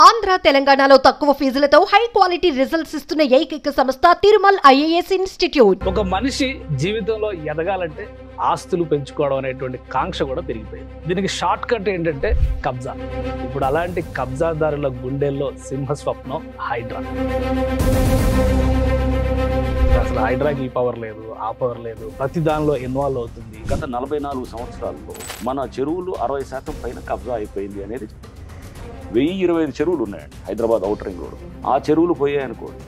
ఆంధ్ర తెలంగాణలో తక్కువ ఫీజులతో high quality results ఇస్తున్న ఏకైక సంస్థ తిరుమల్ ఐఏఎస్ ఇన్స్టిట్యూట్. ఒక మనిషి జీవితంలో ఎదగాలంటే ఆస్తులు పెంచుకోవడం అనేటువంటి కాంక్ష కూడా పెరిగిపోయింది. దీనికి షార్ట్ కట్ ఏంటంటే కబ్జా. ఇప్పుడు అలాంటి కబ్జాదారుల గుండెల్లో సింహ స్వప్నం హైడ్రా. అసలు హైడ్రాకి ఈ పవర్ లేదు, ఆ పవర్ లేదు, ప్రతి దానిలో ఇన్వాల్వ్ అవుతుంది. గత 44 సంవత్సరాల్లో మన చెరువులు 60% పైన కబ్జా అయిపోయింది అనేది 1025 చెరువులు ఉన్నాయండి హైదరాబాద్ ఔటర్ రింగ్ రోడ్. ఆ చెరువులు పోయాయనుకోండి,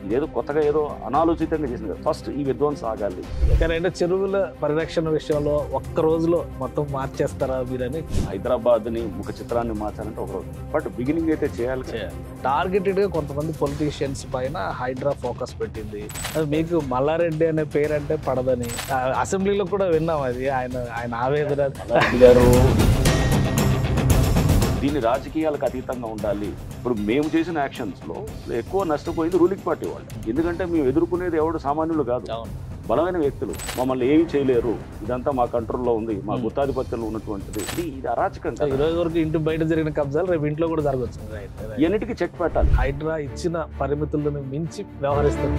ఇదేదో కొత్తగా ఏదో అనాలోచితంగా చేసింది కదా. ఫస్ట్ ఈ విధ్వంసం ఆగాలి. కానీ చెరువుల పరిరక్షణ విషయంలో ఒక్క రోజులో మొత్తం మార్చేస్తారా మీరని? హైదరాబాద్ని ముఖ చిత్రాన్ని మార్చాలంటే ఒక రోజు, బట్ బిగినింగ్ అయితే చేయాలి. టార్గెటెడ్ గా కొంతమంది పొలిటీషియన్స్ పైన హైడ్రా ఫోకస్ పెట్టింది. మీకు మల్లారెడ్డి అనే పేరు అంటే పడదని అసెంబ్లీలో కూడా విన్నాం. అది ఆయన ఆవేదన. గారు దీన్ని రాజకీయాలకు అతీతంగా ఉండాలి. ఇప్పుడు మేము చేసిన యాక్షన్స్లో ఎక్కువ నష్టపోయింది రూలింగ్ పార్టీ వాళ్ళు. ఎందుకంటే మేము ఎదుర్కొనేది ఎవడు సామాన్యులు కాదు, బలమైన వ్యక్తులు. మమ్మల్ని ఏమి చేయలేరు, ఇదంతా మా కంట్రోల్లో ఉంది, మా గుత్తాధిపత్యంలో ఉన్నటువంటిది. ఇది అరాచకం. ఈ రోజు వరకు ఇంటి బయట జరిగిన కబ్జాలు రేపు ఇంట్లో కూడా జరగవచ్చు. ఎన్నిటికీ చెక్ పెట్టాలి. హైడ్రా ఇచ్చిన పరిమితులను మించి వ్యవహరిస్తుంది.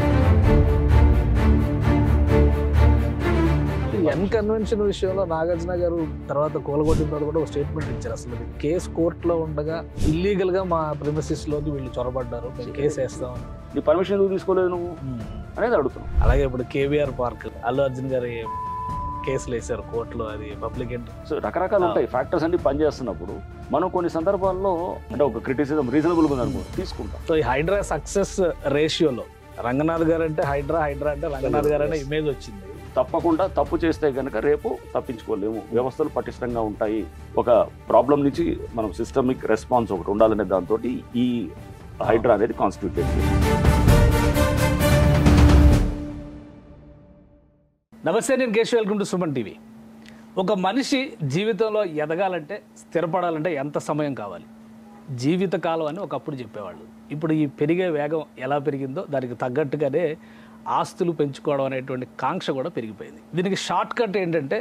కన్వెన్షన్ విషయంలో నాగార్జున గారు తర్వాత కూలగొట్టిన తర్వాత కూడా ఒక స్టేట్మెంట్ ఇచ్చారు. అసలు కేసు కోర్టులో ఉండగా ఇల్లీగల్ గా మా ప్రిమిసెస్ లోకి వీళ్ళు చొరబడ్డారు, మేము కేసు వేస్తామని. నీ పర్మిషన్ ఎందుకు తీసుకోలేదు నువ్వు అనేది అడుగుతున్నాం. అలాగే ఇప్పుడు కేవీఆర్ పార్క్ అల్లు అర్జున్ గారి కేసులు వేశారు కోర్టులో, అది పబ్లిక్. సో రకరకాలు ఉంటాయి ఫ్యాక్టర్స్ అన్ని పనిచేస్తున్నప్పుడు మనం కొన్ని సందర్భాల్లో అంటే ఒక క్రిటిసిజం రీజనబుల్ గా అనుకో తీసుకుంటాం. సో ఈ హైడ్రా సక్సెస్ రేషియోలో రంగనాథ్ గారు అంటే హైడ్రా అంటే రంగనాథ్ గారు అనే ఇమేజ్ వచ్చింది. తప్పకుండా తప్పు చేస్తే కనుక రేపు తప్పించుకోలేము. వ్యవస్థలు పటిష్టంగా ఉంటాయి. ఒక ప్రాబ్లం నుంచి మనం సిస్టమిక్ రెస్పాన్స్ ఒకటి ఉండాలనే దాంతో ఈ హైడ్రా అనేది కాన్స్టిట్యూట్ చేస్తుంది. నమస్తే, నేను Keshav. Welcome to Suman TV. ఒక మనిషి జీవితంలో ఎదగాలంటే స్థిరపడాలంటే ఎంత సమయం కావాలి? జీవితకాలం అని ఒకప్పుడు చెప్పేవాళ్ళు. ఇప్పుడు ఈ పెరిగే వేగం ఎలా పెరిగిందో దానికి తగ్గట్టుగానే ఆస్తులు పెంచుకోవడం అనేటువంటి కాంక్ష కూడా పెరిగిపోయింది. దీనికి షార్ట్ కట్ ఏంటంటే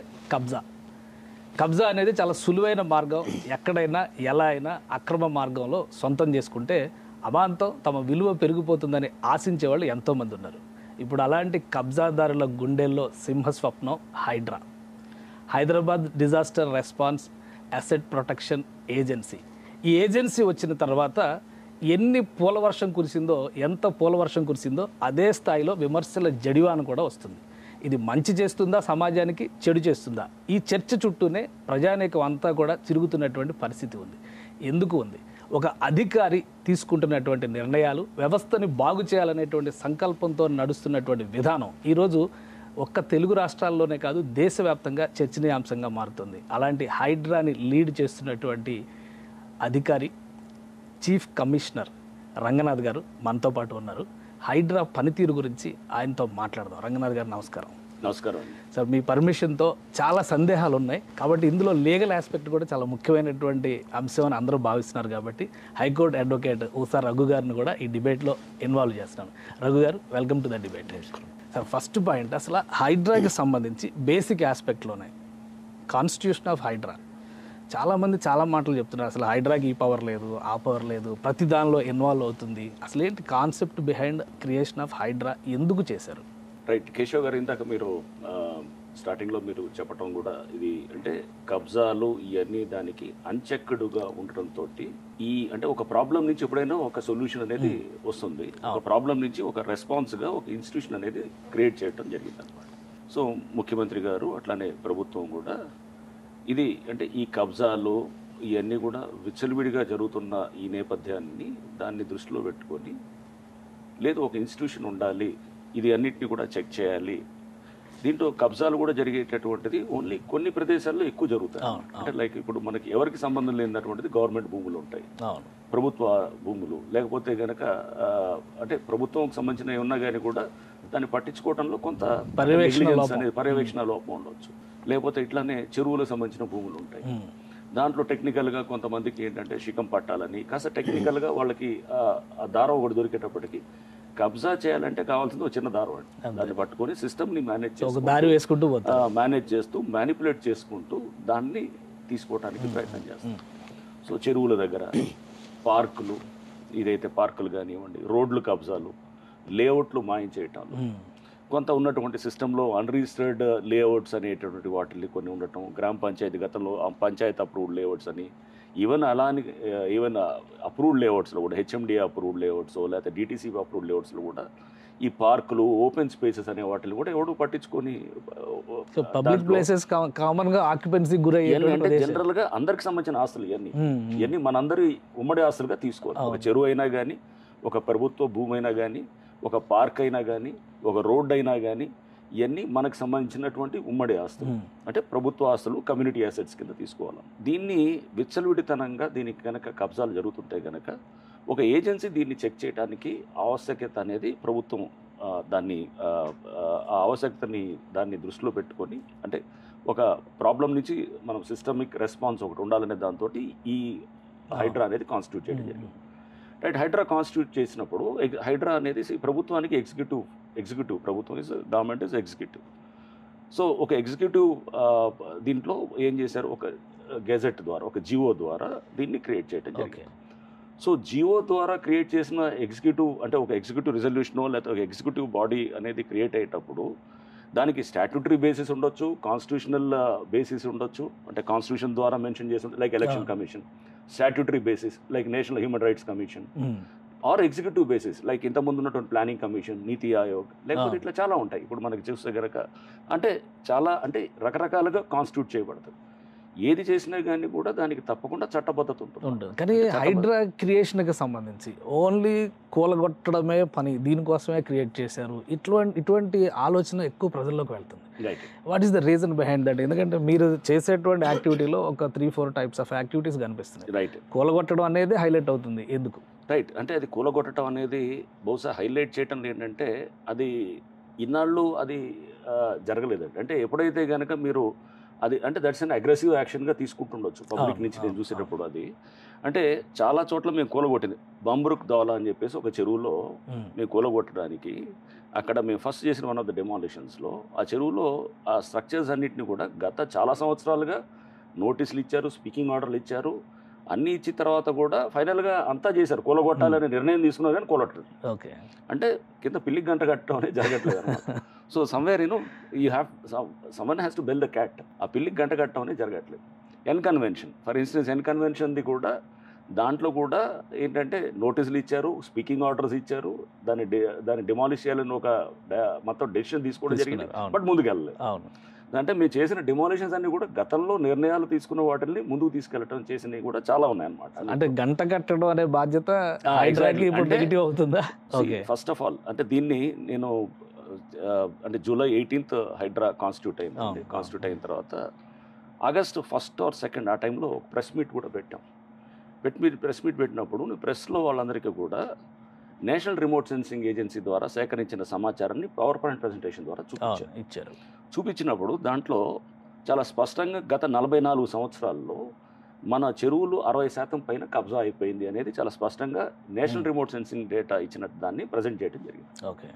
కబ్జా అనేది చాలా సులువైన మార్గం. ఎక్కడైనా ఎలా అయినా అక్రమ మార్గంలో సొంతం చేసుకుంటే అమాంతం తమ విలువ పెరిగిపోతుందని ఆశించే వాళ్ళు ఎంతోమంది ఉన్నారు. ఇప్పుడు అలాంటి కబ్జాదారుల గుండెల్లో సింహస్వప్నం Hydraa. Hyderabad disaster response asset protection agency. ఈ ఏజెన్సీ వచ్చిన తర్వాత ఎన్ని పూలవర్షం కురిసిందో, ఎంత పూలవర్షం కురిసిందో అదే స్థాయిలో విమర్శల జడివాన కూడా వస్తుంది. ఇది మంచి చేస్తుందా సమాజానికి, చెడు చేస్తుందా? ఈ చర్చ చుట్టూనే ప్రజానీకం అంతా కూడా తిరుగుతున్నటువంటి పరిస్థితి ఉంది. ఎందుకు ఉంది? ఒక అధికారి తీసుకుంటున్నటువంటి నిర్ణయాలు, వ్యవస్థని బాగు చేయాలనేటువంటి సంకల్పంతో నడుస్తున్నటువంటి విధానం ఈరోజు ఒక్క తెలుగు రాష్ట్రాల్లోనే కాదు దేశవ్యాప్తంగా చర్చనీయాంశంగా మారుతుంది. అలాంటి హైడ్రాని లీడ్ చేస్తున్నటువంటి అధికారి చీఫ్ కమిషనర్ రంగనాథ్ గారు మనతో పాటు ఉన్నారు. హైడ్రా పనితీరు గురించి ఆయనతో మాట్లాడదాం. రంగనాథ్ గారు నమస్కారం. నమస్కారం సార్. మీ పర్మిషన్తో చాలా సందేహాలు ఉన్నాయి కాబట్టి ఇందులో లీగల్ ఆస్పెక్ట్ కూడా చాలా ముఖ్యమైనటువంటి అంశం అని అందరూ భావిస్తున్నారు కాబట్టి హైకోర్టు అడ్వకేట్ ఊసా రఘు గారిని కూడా ఈ డిబేట్లో ఇన్వాల్వ్ చేస్తున్నాను. రఘు గారు, welcome to the debate. Sir, first point, అసలు హైడ్రాకి సంబంధించి బేసిక్ ఆస్పెక్ట్లోనే కాన్స్టిట్యూషన్ ఆఫ్ హైడ్రా చాలామంది చాలా మాటలు చెప్తున్నారు. అసలు హైడ్రాకి ఈ పవర్ లేదు, ఆ పవర్ లేదు, ప్రతి దానిలో ఇన్వాల్వ్ అవుతుంది. అసలు ఏంటి concept behind creation of HYDRAA? ఎందుకు చేశారు? రైట్ కేశవ్ గారు, ఇందాక మీరు స్టార్టింగ్లో మీరు చెప్పడం కూడా ఇది అంటే కబ్జాలు ఇవన్నీ దానికి అన్చెక్డ్గా ఉండటంతో అంటే ఒక ప్రాబ్లం నుంచి ఎప్పుడైనా ఒక సొల్యూషన్ అనేది వస్తుంది. ఒక ప్రాబ్లం నుంచి ఒక రెస్పాన్స్గా ఒక ఇన్స్టిట్యూషన్ అనేది క్రియేట్ చేయడం జరిగింది అనమాట. సో ముఖ్యమంత్రి గారు అట్లానే ప్రభుత్వం కూడా ఇది అంటే ఈ కబ్జాలు ఇవన్నీ కూడా విచ్చలవిడిగా జరుగుతున్న ఈ నేపథ్యాన్ని దాన్ని దృష్టిలో పెట్టుకొని లేదు ఒక ఇన్స్టిట్యూషన్ ఉండాలి, ఇది అన్నిటిని కూడా చెక్ చేయాలి. దీంట్లో కబ్జాలు కూడా జరిగేటటువంటిది ఓన్లీ కొన్ని ప్రదేశాల్లో ఎక్కువ జరుగుతాయి. అంటే లైక్ ఇప్పుడు మనకి ఎవరికి సంబంధం లేనటువంటిది గవర్నమెంట్ భూములు ఉంటాయి, ప్రభుత్వ భూములు, లేకపోతే కనుక అంటే ప్రభుత్వంకి సంబంధించిన ఉన్నా కానీ కూడా దాన్ని పట్టించుకోవడంలో కొంత పర్యవేక్షణ లోపం ఉండవచ్చు. లేకపోతే ఇట్లానే చెరువులకు సంబంధించిన భూములు ఉంటాయి, దాంట్లో టెక్నికల్గా కొంతమందికి ఏంటంటే శిఖం పట్టాలని కాస్త టెక్నికల్గా వాళ్ళకి ఆ దారం ఒకటి దొరికేటప్పటికి కబ్జా చేయాలంటే కావాల్సింది ఒక చిన్న దారం అండి. దాన్ని పట్టుకొని సిస్టమ్ని మేనేజ్ చేస్తూ మ్యానిపులేట్ చేసుకుంటూ దాన్ని తీసుకోవడానికి ప్రయత్నం చేస్తాం. సో చెరువుల దగ్గర పార్కులు, ఇదైతే పార్కులు కానివ్వండి, రోడ్లు కబ్జాలు, లేఅవుట్లు మాయించేయటం, కొంత ఉన్నటువంటి సిస్టంలో అన్రిజిస్టర్డ్ లేఅవుట్స్ అనేటటువంటి వాటిని కొన్ని ఉండటం, గ్రామ పంచాయతీ గతంలో పంచాయతీ అప్రూవ్డ్ లేఅవుట్స్ అని, ఈవెన్ అప్రూవ్డ్ లేఅవుట్స్లో కూడా హెచ్ఎండిఏ అప్రూవ్డ్ లేఅవుట్స్ లేకపోతే డిటీసీ అప్రూవ్డ్ లేఅవుట్స్లో కూడా ఈ పార్కులు, ఓపెన్ స్పేసెస్ అనే వాటిని కూడా ఎవడు పట్టించుకొని పబ్లిక్ ప్లేసెస్ కామన్ గా ఆక్యుపెన్సీ అంటే జనరల్ గా అందరికి సంబంధించిన ఆస్తులు ఇవన్నీ మనందరి ఉమ్మడి ఆస్తులుగా తీసుకోవాలి. ఒక చెరువు అయినా కానీ, ఒక ప్రభుత్వ భూమి అయినా కానీ, ఒక పార్క్ అయినా కానీ, ఒక రోడ్ అయినా కానీ, ఇవన్నీ మనకు సంబంధించినటువంటి ఉమ్మడి ఆస్తులు, అంటే ప్రభుత్వ ఆస్తులు, కమ్యూనిటీ అసెట్స్ కింద తీసుకోవాలి. దీన్ని విచ్చలవిడితనంగా దీనికి కనుక కబ్జాలు జరుగుతుంటే కనుక ఒక ఏజెన్సీ దీన్ని చెక్ చేయడానికి ఆవశ్యకత అనేది ప్రభుత్వం దాన్ని ఆ ఆవశ్యకతని దాన్ని దృష్టిలో పెట్టుకొని, అంటే ఒక ప్రాబ్లం నుంచి మనం సిస్టమిక్ రెస్పాన్స్ ఒకటి ఉండాలనే దాంతో ఈ హైడ్రా అనేది కాన్స్టిట్యూట్ చేయడం జరిగింది. రైట్, హైడ్రా కాన్స్టిట్యూట్ చేసినప్పుడు హైడ్రా అనేది ప్రభుత్వానికి ఎగ్జిక్యూటివ్ ప్రభుత్వం గవర్నమెంట్ ఇస్ ఎగ్జిక్యూటివ్. సో ఒక ఎగ్జిక్యూటివ్ దీంట్లో ఏం చేశారు, ఒక గెజెట్ ద్వారా, ఒక జియో ద్వారా దీన్ని క్రియేట్ చేయడం జరిగింది. సో జియో ద్వారా క్రియేట్ చేసిన అంటే ఒక ఎగ్జిక్యూటివ్ రిజల్యూషనో లేకపోతే ఒక ఎగ్జిక్యూటివ్ బాడీ అనేది క్రియేట్ అయ్యేటప్పుడు దానికి స్టాట్యూటరీ బేసిస్ ఉండొచ్చు, కాన్స్టిట్యూషనల్ బేసిస్ ఉండొచ్చు, అంటే కాన్స్టిట్యూషన్ ద్వారా మెన్షన్ చేసి like election commission, statutory basis like national human rights commission, or executive basis like ఇంతకుముందు ఉన్నటువంటి ప్లానింగ్ కమిషన్, నీతి ఆయోగ్, లేకపోతే ఇట్లా చాలా ఉంటాయి. ఇప్పుడు మనకి చూస్తే కనుక అంటే చాలా రకరకాలుగా కాన్స్టిట్యూట్ చేయబడుతుంది. ఏది చేసినా కానీ కూడా దానికి తప్పకుండా చట్టబద్ధత ఉంటుంది. కానీ హైడ్రా క్రియేషన్కి సంబంధించి ఓన్లీ కూలగొట్టడమే పని, దీనికోసమే క్రియేట్ చేశారు, ఇటువంటి ఆలోచన ఎక్కువ ప్రజల్లోకి వెళ్తుంది. What is the reason behind that? ఎందుకంటే మీరు చేసేటువంటి యాక్టివిటీలో ఒక 3-4 టైప్స్ ఆఫ్ యాక్టివిటీస్ కనిపిస్తున్నాయి. రైట్, కూలగొట్టడం అనేది హైలైట్ అవుతుంది. ఎందుకు? రైట్, అంటే అది కూలగొట్టడం అనేది బహుశా హైలైట్ చేయటం ఏంటంటే అది ఇన్నాళ్ళు అది జరగలేదండి. అంటే ఎప్పుడైతే కనుక మీరు అది అంటే దట్స్ అన్ అగ్రెసివ్ యాక్షన్గా తీసుకుంటుండొచ్చు పబ్లిక్ నుంచి. నేను చూసేటప్పుడు అది అంటే చాలా చోట్ల మేము కూలగొట్టింది. బంబ్రుక్ దౌలా అని చెప్పేసి ఒక చెరువులో మేము కూలగొట్టడానికి అక్కడ మేము ఫస్ట్ చేసిన వన్ ఆఫ్ ద డెమాలిషన్స్లో ఆ చెరువులో ఆ స్ట్రక్చర్స్ అన్నింటినీ కూడా గత చాలా సంవత్సరాలుగా నోటీసులు ఇచ్చారు, స్పీకింగ్ ఆర్డర్లు ఇచ్చారు, అన్నీ ఇచ్చిన తర్వాత కూడా ఫైనల్గా అంతా చేశారు, కూలగొట్టాలనే నిర్ణయం తీసుకున్నారు కానీ కూలగొట్టలేదు. ఓకే, అంటే కింద పిల్లికి గంట కట్టడం అనేది జరగట్లేదు అనమాట. So somewhere someone has to bell the cat. ఆ పిల్లికి గంట కట్టడం అనేది జరగట్లేదు. కన్వెన్షన్ ఫర్ ఇన్స్టెన్స్ కన్వెన్షన్ది కూడా దాంట్లో కూడా ఏంటంటే నోటీసులు ఇచ్చారు, స్పీకింగ్ ఆర్డర్స్ ఇచ్చారు, దాన్ని డిమాలిష్ చేయాలని ఒక మొత్తం డెసిషన్ తీసుకోవడం జరిగింది, బట్ ముందుకు వెళ్ళలేదు. అంటే మేము చేసిన డిమాలిషన్స్ అన్ని కూడా గతంలో నిర్ణయాలు తీసుకున్న వాటిని ముందుకు తీసుకెళ్ళటం చేసినవి కూడా చాలా ఉన్నాయన్నమాట. అంటే గంట కట్టడం అనే బాధ్యత నెగటివ్ అవుతుందా? ఫస్ట్ ఆఫ్ ఆల్ అంటే దీన్ని నేను అంటే July 18th హైడ్రా కాన్స్టిట్యూట్ అయింది. కాన్స్టిట్యూట్ అయిన తర్వాత August 1st or 2nd ఆ టైంలో ప్రెస్ మీట్ కూడా పెట్టాం. ప్రెస్ మీట్ పెట్టినప్పుడు ప్రెస్లో వాళ్ళందరికీ కూడా నేషనల్ రిమోట్ సెన్సింగ్ ఏజెన్సీ ద్వారా సేకరించిన సమాచారాన్ని పవర్ పాయింట్ ప్రెజెంటేషన్ ద్వారా ఇచ్చారు. చూపించినప్పుడు దాంట్లో చాలా స్పష్టంగా గత 44 సంవత్సరాల్లో మన చెరువులు 60% పైన కబ్జా అయిపోయింది అనేది చాలా స్పష్టంగా నేషనల్ రిమోట్ సెన్సింగ్ డేటా ఇచ్చిన దాన్ని ప్రజెంట్ చేయడం జరిగింది. ఓకే,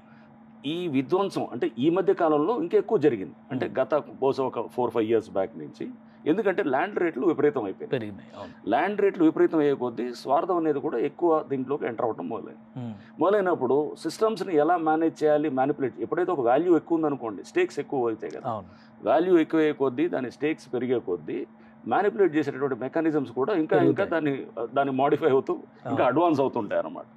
ఈ విధ్వంసం అంటే ఈ మధ్య కాలంలో ఇంకా ఎక్కువ జరిగింది. అంటే గత బహుశా ఒక 4-5 years బ్యాక్ నుంచి. ఎందుకంటే ల్యాండ్ రేట్లు విపరీతం అయిపోయింది. ల్యాండ్ రేట్లు విపరీతం అయ్యే కొద్దీ స్వార్థం అనేది కూడా ఎక్కువ దీంట్లోకి ఎంటర్ అవ్వడం మొదలైనప్పుడు సిస్టమ్స్ని ఎలా మేనేజ్ చేయాలి, మ్యానిపులేట్, ఎప్పుడైతే ఒక వాల్యూ ఎక్కువ ఉందనుకోండి, స్టేక్స్ ఎక్కువ అవుతాయి కదా, వాల్యూ ఎక్కువ అయ్యే కొద్దీ దాని స్టేక్స్ పెరిగే కొద్దీ మ్యానిపులేట్ చేసేటటువంటి మెకానిజమ్స్ కూడా ఇంకా దాన్ని మాడిఫై అవుతూ ఇంకా అడ్వాన్స్ అవుతుంటాయి అన్నమాట.